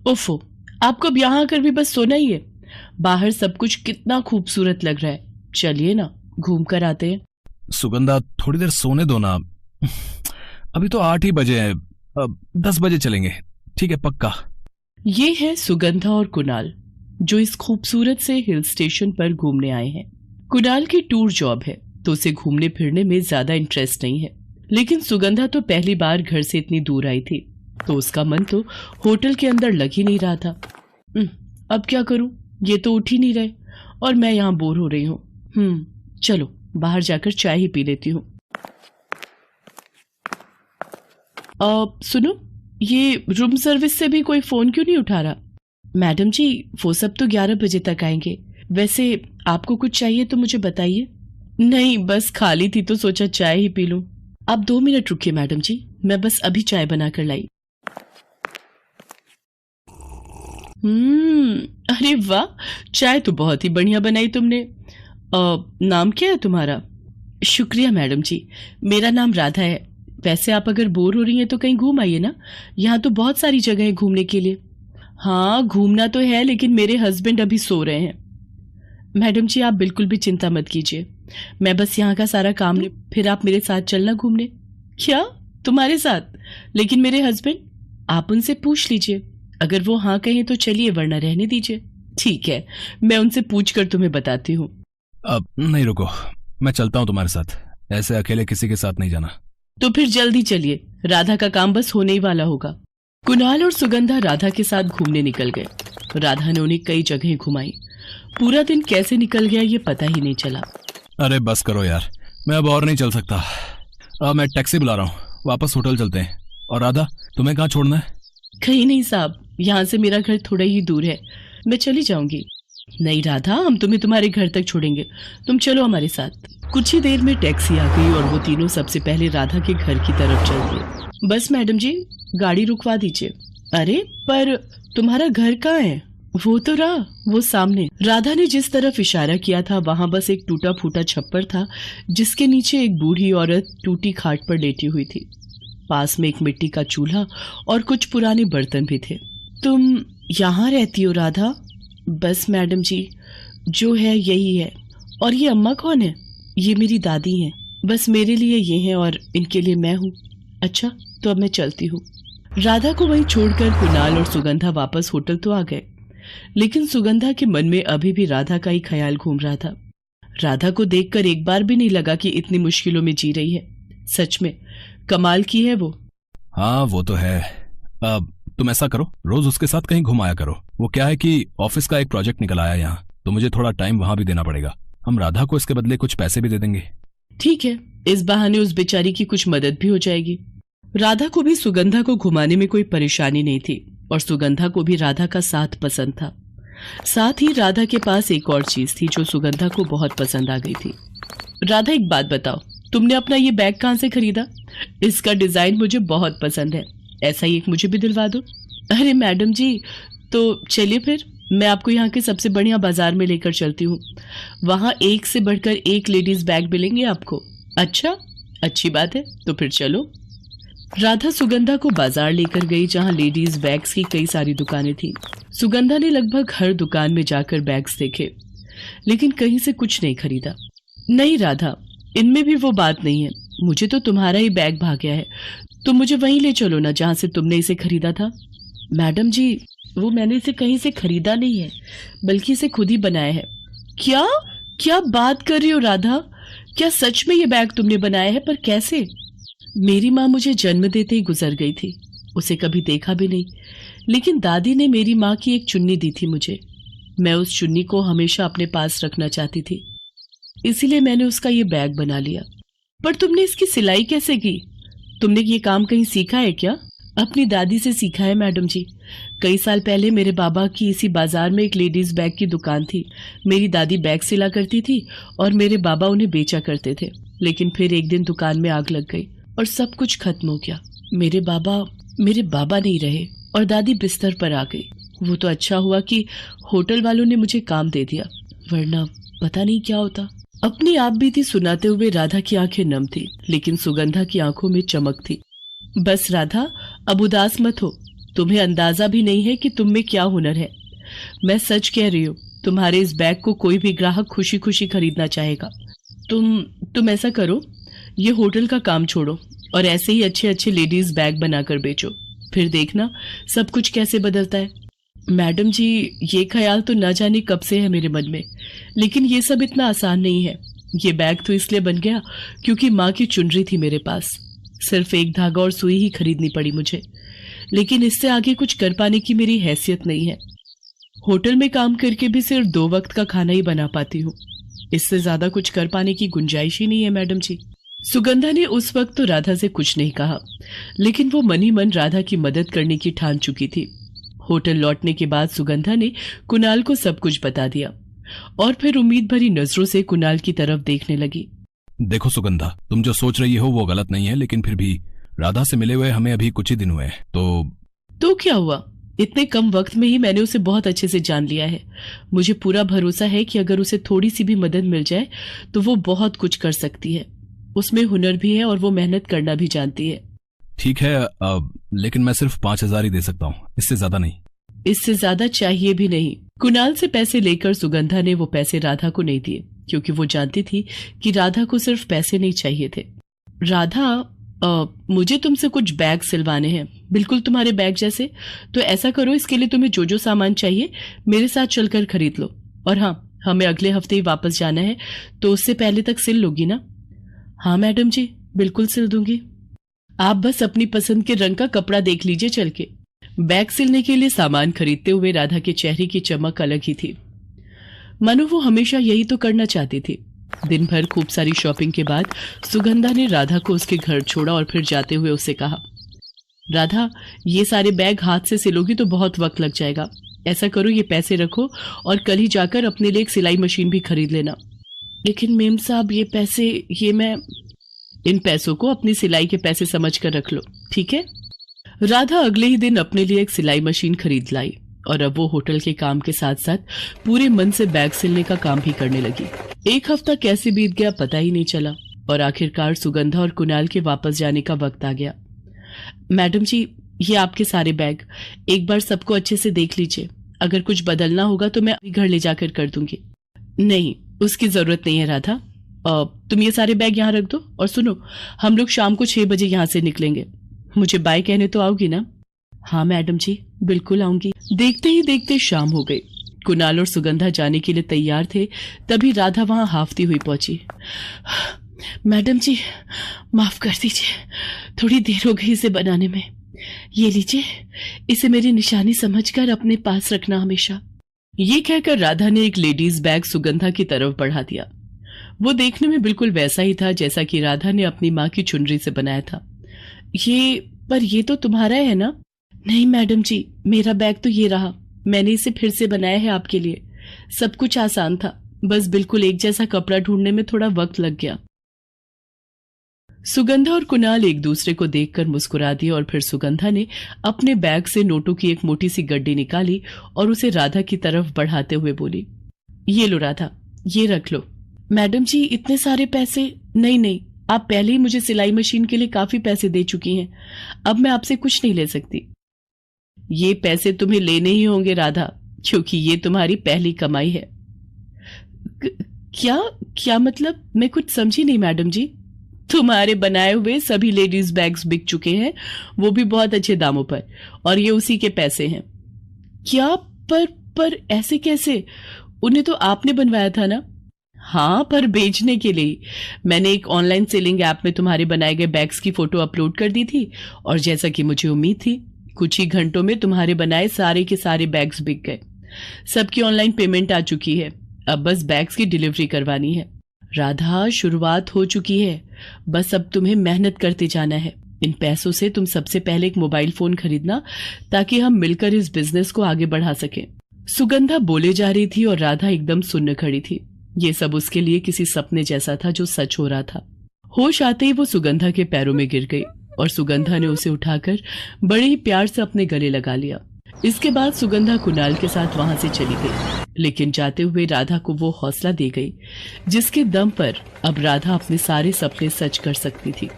ओफो, आपको अब यहाँ आकर भी बस सोना ही है? बाहर सब कुछ कितना खूबसूरत लग रहा है। चलिए ना, घूम कर आते हैं। सुगंधा, थोड़ी देर सोने दो ना। अभी तो 8 ही बजे हैं। 10 बजे चलेंगे। ठीक है, पक्का। ये है सुगंधा और कुणाल, जो इस खूबसूरत से हिल स्टेशन पर घूमने आए हैं। कुणाल की टूर जॉब है, तो उसे घूमने फिरने में ज्यादा इंटरेस्ट नहीं है। लेकिन सुगंधा तो पहली बार घर से इतनी दूर आई थी, तो उसका मन तो होटल के अंदर लग ही नहीं रहा था। अब क्या करूं, ये तो उठ ही नहीं रहे और मैं यहाँ बोर हो रही हूँ। चलो बाहर जाकर चाय ही पी लेती हूँ। सुनो, ये रूम सर्विस से भी कोई फोन क्यों नहीं उठा रहा? मैडम जी, वो सब तो 11 बजे तक आएंगे। वैसे आपको कुछ चाहिए तो मुझे बताइए। नहीं, बस खाली थी तो सोचा चाय ही पी लूं। आप 2 मिनट रुकिए मैडम जी, मैं बस अभी चाय बना कर लाई। अरे वाह, चाय तो बहुत ही बढ़िया बनाई तुमने। नाम क्या है तुम्हारा? शुक्रिया मैडम जी, मेरा नाम राधा है। वैसे आप अगर बोर हो रही हैं तो कहीं घूम आइए ना, यहाँ तो बहुत सारी जगह है घूमने के लिए। हाँ, घूमना तो है, लेकिन मेरे हस्बैंड अभी सो रहे हैं। मैडम जी, आप बिल्कुल भी चिंता मत कीजिए, मैं बस यहाँ का सारा काम फिर आप मेरे साथ चलना घूमने। क्या, तुम्हारे साथ? लेकिन मेरे हस्बैंड? आप उनसे पूछ लीजिए, अगर वो हाँ कहें तो चलिए, वरना रहने दीजिए। ठीक है, मैं उनसे पूछ कर तुम्हें बताती हूँ। अब नहीं, रुको, मैं चलता हूँ तुम्हारे साथ। ऐसे अकेले किसी के साथ नहीं जाना। तो फिर जल्दी चलिए, राधा का काम बस होने ही वाला होगा। कुणाल और सुगंधा राधा के साथ घूमने निकल गए। राधा ने उन्हें कई जगह घुमाई। पूरा दिन कैसे निकल गया ये पता ही नहीं चला। अरे बस करो यार, मैं अब और नहीं चल सकता। अब मैं टैक्सी बुला रहा हूँ, वापस होटल चलते हैं। और राधा, तुम्हें कहाँ छोड़ना है? कहीं नहीं साहब, यहाँ से मेरा घर थोड़ा ही दूर है, मैं चली जाऊंगी। नहीं राधा, हम तुम्हें तुम्हारे घर तक छोड़ेंगे, तुम चलो हमारे साथ। कुछ ही देर में टैक्सी आ गई और वो तीनों सबसे पहले राधा के घर की तरफ चल दिए। बस मैडम जी, गाड़ी रुकवा दीजिए। अरे पर तुम्हारा घर कहाँ है? वो तो रहा, वो सामने। राधा ने जिस तरफ इशारा किया था वहां बस एक टूटा फूटा छप्पर था, जिसके नीचे एक बूढ़ी औरत टूटी खाट पर लेटी हुई थी। पास में एक मिट्टी का चूल्हा और कुछ पुराने बर्तन भी थे। तुम यहाँ रहती हो राधा? बस मैडम जी, जो है यही है। और ये अम्मा कौन है? ये मेरी दादी हैं। बस मेरे लिए ये हैं और इनके लिए मैं हूँ। अच्छा, तो अब मैं चलती हूँ। राधा को वहीं छोड़कर कुणाल और सुगंधा वापस होटल तो आ गए, लेकिन सुगंधा के मन में अभी भी राधा का ही ख्याल घूम रहा था। राधा को देखकर एक बार भी नहीं लगा कि इतनी मुश्किलों में जी रही है। सच में कमाल की है वो। हाँ, वो तो है। अब तुम ऐसा करो, रोज उसके साथ कहीं घुमाया करो। वो क्या है कि ऑफिस का एक प्रोजेक्ट निकल आया यहाँ, तो मुझे थोड़ा टाइम वहां भी देना पड़ेगा। हम राधा को इसके बदले कुछ पैसे भी दे देंगे। ठीक है, इस बहाने उस बेचारी की कुछ मदद भी हो जाएगी। राधा को भी सुगंधा को घुमाने में कोई परेशानी नहीं थी और सुगंधा को भी राधा का साथ पसंद था। साथ ही राधा के पास एक और चीज थी जो सुगंधा को बहुत पसंद आ गई थी। राधा, एक बात बताओ, तुमने अपना ये बैग कहाँ से खरीदा? इसका डिजाइन मुझे बहुत पसंद है, ऐसा ही एक मुझे भी दिलवा दो। अरे मैडम जी, तो चलिए फिर मैं आपको यहाँ के सबसे बढ़िया बाजार में लेकर चलती हूँ। वहाँ एक से बढ़कर एक लेडीज बैग मिलेंगे आपको। अच्छा, अच्छी बात है, तो फिर चलो। राधा सुगंधा को बाजार लेकर गई, जहाँ लेडीज बैग्स की कई सारी दुकानें थी। सुगंधा ने लगभग हर दुकान में जाकर बैग्स देखे, लेकिन कहीं से कुछ नहीं खरीदा। नहीं राधा, इनमें भी वो बात नहीं है, मुझे तो तुम्हारा ही बैग भाग गया है। तुम मुझे वहीं ले चलो ना जहाँ से तुमने इसे खरीदा था। मैडम जी, वो मैंने इसे कहीं से खरीदा नहीं है, बल्कि इसे खुद ही बनाया है। क्या क्या बात कर रही हो राधा? क्या सच में ये बैग तुमने बनाया है? पर कैसे? मेरी माँ मुझे जन्म देते ही गुजर गई थी, उसे कभी देखा भी नहीं, लेकिन दादी ने मेरी माँ की एक चुन्नी दी थी मुझे। मैं उस चुन्नी को हमेशा अपने पास रखना चाहती थी, इसीलिए मैंने उसका ये बैग बना लिया। पर तुमने इसकी सिलाई कैसे की? तुमने ये काम कहीं सीखा है क्या? अपनी दादी से सीखा है मैडम जी। कई साल पहले मेरे बाबा की इसी बाजार में एक लेडीज बैग की दुकान थी। मेरी दादी बैग सिला करती थी और मेरे बाबा उन्हें बेचा करते थे, लेकिन फिर एक दिन दुकान में आग लग गई और सब कुछ खत्म हो गया। मेरे बाबा नहीं रहे और दादी बिस्तर पर आ गई। वो तो अच्छा हुआ कि होटल वालों ने मुझे काम दे दिया, वरना पता नहीं क्या होता। अपनी आप बीती सुनाते हुए राधा की आंखें नम थी, लेकिन सुगंधा की आंखों में चमक थी। बस राधा, अब उदास मत हो, तुम्हें अंदाजा भी नहीं है कि तुम में क्या हुनर है। मैं सच कह रही हूँ, तुम्हारे इस बैग को कोई भी ग्राहक खुशी खुशी खरीदना चाहेगा। तुम ऐसा करो, ये होटल का काम छोड़ो और ऐसे ही अच्छे अच्छे लेडीज बैग बनाकर बेचो, फिर देखना सब कुछ कैसे बदलता है। मैडम जी, ये ख्याल तो न जाने कब से है मेरे मन में, लेकिन ये सब इतना आसान नहीं है। ये बैग तो इसलिए बन गया क्योंकि माँ की चुनरी थी मेरे पास। सिर्फ एक धागा और सुई ही खरीदनी पड़ी मुझे, लेकिन इससे आगे कुछ कर पाने की मेरी हैसियत नहीं है। होटल में काम करके भी सिर्फ 2 वक्त का खाना ही बना पाती हूँ, इससे ज्यादा कुछ कर पाने की गुंजाइश ही नहीं है मैडम जी। सुगंधा ने उस वक्त तो राधा से कुछ नहीं कहा, लेकिन वो मन ही मन राधा की मदद करने की ठान चुकी थी। होटल लौटने के बाद सुगंधा ने कुणाल को सब कुछ बता दिया और फिर उम्मीद भरी नजरों से कुणाल की तरफ देखने लगी। देखो सुगंधा, तुम जो सोच रही हो वो गलत नहीं है, लेकिन फिर भी राधा से मिले हुए हमें अभी कुछ ही दिन हुए हैं, तो क्या हुआ? इतने कम वक्त में ही मैंने उसे बहुत अच्छे से जान लिया है। मुझे पूरा भरोसा है कि अगर उसे थोड़ी सी भी मदद मिल जाए तो वो बहुत कुछ कर सकती है। उसमें हुनर भी है और वो मेहनत करना भी जानती है। ठीक है, लेकिन मैं सिर्फ 5,000 ही दे सकता हूँ, इससे ज्यादा नहीं। इससे ज्यादा चाहिए भी नहीं। कुणाल से पैसे लेकर सुगंधा ने वो पैसे राधा को नहीं दिए, क्योंकि वो जानती थी कि राधा को सिर्फ पैसे नहीं चाहिए थे। राधा, मुझे तुमसे कुछ बैग सिलवाने हैं, बिल्कुल तुम्हारे बैग जैसे। तो ऐसा करो, इसके लिए तुम्हें जो जो सामान चाहिए मेरे साथ चलकर खरीद लो। और हाँ, हमें अगले हफ्ते ही वापस जाना है, तो उससे पहले तक सिल लोगी ना? हाँ मैडम जी, बिल्कुल सिल दूंगी। आप बस अपनी पसंद के रंग का कपड़ा देख लीजिए चल के। बैग सिलने के लिए सामान खरीदते हुए राधा के चेहरे की चमक अलग ही थी, मानो वो हमेशा यही तो करना चाहती थी। दिन भर खूब सारी शॉपिंग के बाद सुगंधा ने राधा को उसके घर छोड़ा और फिर जाते हुए उससे कहा, राधा, ये सारे बैग हाथ से सिलोगी तो बहुत वक्त लग जाएगा। ऐसा करो, ये पैसे रखो और कल ही जाकर अपने लिए एक सिलाई मशीन भी खरीद लेना। लेकिन मेम साहब, ये पैसे, इन पैसों को अपनी सिलाई के पैसे समझकर रख लो, ठीक है? राधा अगले ही दिन अपने लिए एक सिलाई मशीन खरीद लाई और अब वो होटल के काम के साथ साथ पूरे मन से बैग सिलने का काम भी करने लगी। 1 हफ्ता कैसे बीत गया पता ही नहीं चला और आखिरकार सुगंधा और कुणाल के वापस जाने का वक्त आ गया। मैडम जी, ये आपके सारे बैग, एक बार सबको अच्छे से देख लीजिए। अगर कुछ बदलना होगा तो मैं घर ले जाकर कर दूंगी। नहीं, उसकी जरूरत नहीं है राधा, तुम ये सारे बैग यहाँ रख दो। और सुनो, हम लोग शाम को 6 बजे यहाँ से निकलेंगे। मुझे बाय कहने तो आओगी ना? हाँ मैडम जी, बिल्कुल आऊंगी। देखते ही देखते शाम हो गई। कुणाल और सुगंधा जाने के लिए तैयार थे, तभी राधा वहां हाफती हुई पहुंची। मैडम जी, माफ कर दीजिए, थोड़ी देर हो गई इसे बनाने में। ये लीजिए, इसे मेरी निशानी समझकर अपने पास रखना हमेशा। ये कहकर राधा ने एक लेडीज बैग सुगंधा की तरफ बढ़ा दिया। वो देखने में बिल्कुल वैसा ही था जैसा कि राधा ने अपनी माँ की चुनरी से बनाया था। ये तो तुम्हारा है ना? नहीं मैडम जी, मेरा बैग तो ये रहा। मैंने इसे फिर से बनाया है आपके लिए। सब कुछ आसान था, बस बिल्कुल एक जैसा कपड़ा ढूंढने में थोड़ा वक्त लग गया। सुगंधा और कुणाल एक दूसरे को देखकर मुस्कुरा दिए और फिर सुगंधा ने अपने बैग से नोटों की एक मोटी सी गड्डी निकाली और उसे राधा की तरफ बढ़ाते हुए बोली, ये लो राधा, ये रख लो। मैडम जी, इतने सारे पैसे? नहीं, आप पहले ही मुझे सिलाई मशीन के लिए काफी पैसे दे चुकी हैं, अब मैं आपसे कुछ नहीं ले सकती। ये पैसे तुम्हें लेने ही होंगे राधा, क्योंकि ये तुम्हारी पहली कमाई है। क्या मतलब? मैं कुछ समझी नहीं मैडम जी। तुम्हारे बनाए हुए सभी लेडीज बैग्स बिक चुके हैं, वो भी बहुत अच्छे दामों पर, और ये उसी के पैसे हैं। क्या? पर ऐसे कैसे? उन्हें तो आपने बनवाया था ना? हाँ, पर बेचने के लिए। मैंने एक ऑनलाइन सेलिंग ऐप में तुम्हारे बनाए गए बैग्स की फोटो अपलोड कर दी थी और जैसा कि मुझे उम्मीद थी, कुछ ही घंटों में तुम्हारे बनाए सारे के सारे बैग्स बिक गए। सबकी ऑनलाइन पेमेंट आ चुकी है, अब बस बैग्स की डिलीवरी करवानी है। राधा, शुरुआत हो चुकी है, बस अब तुम्हें मेहनत करते जाना है। इन पैसों से तुम सबसे पहले एक मोबाइल फोन खरीदना, ताकि हम मिलकर इस बिजनेस को आगे बढ़ा सकें। सुगंधा बोले जा रही थी और राधा एकदम सुन्न खड़ी थी। ये सब उसके लिए किसी सपने जैसा था जो सच हो रहा था। होश आते ही वो सुगंधा के पैरों में गिर गई और सुगंधा ने उसे उठाकर बड़े ही प्यार से अपने गले लगा लिया। इसके बाद सुगंधा कुणाल के साथ वहां से चली गई, लेकिन जाते हुए राधा को वो हौसला दे गई जिसके दम पर अब राधा अपने सारे सपने सच कर सकती थी।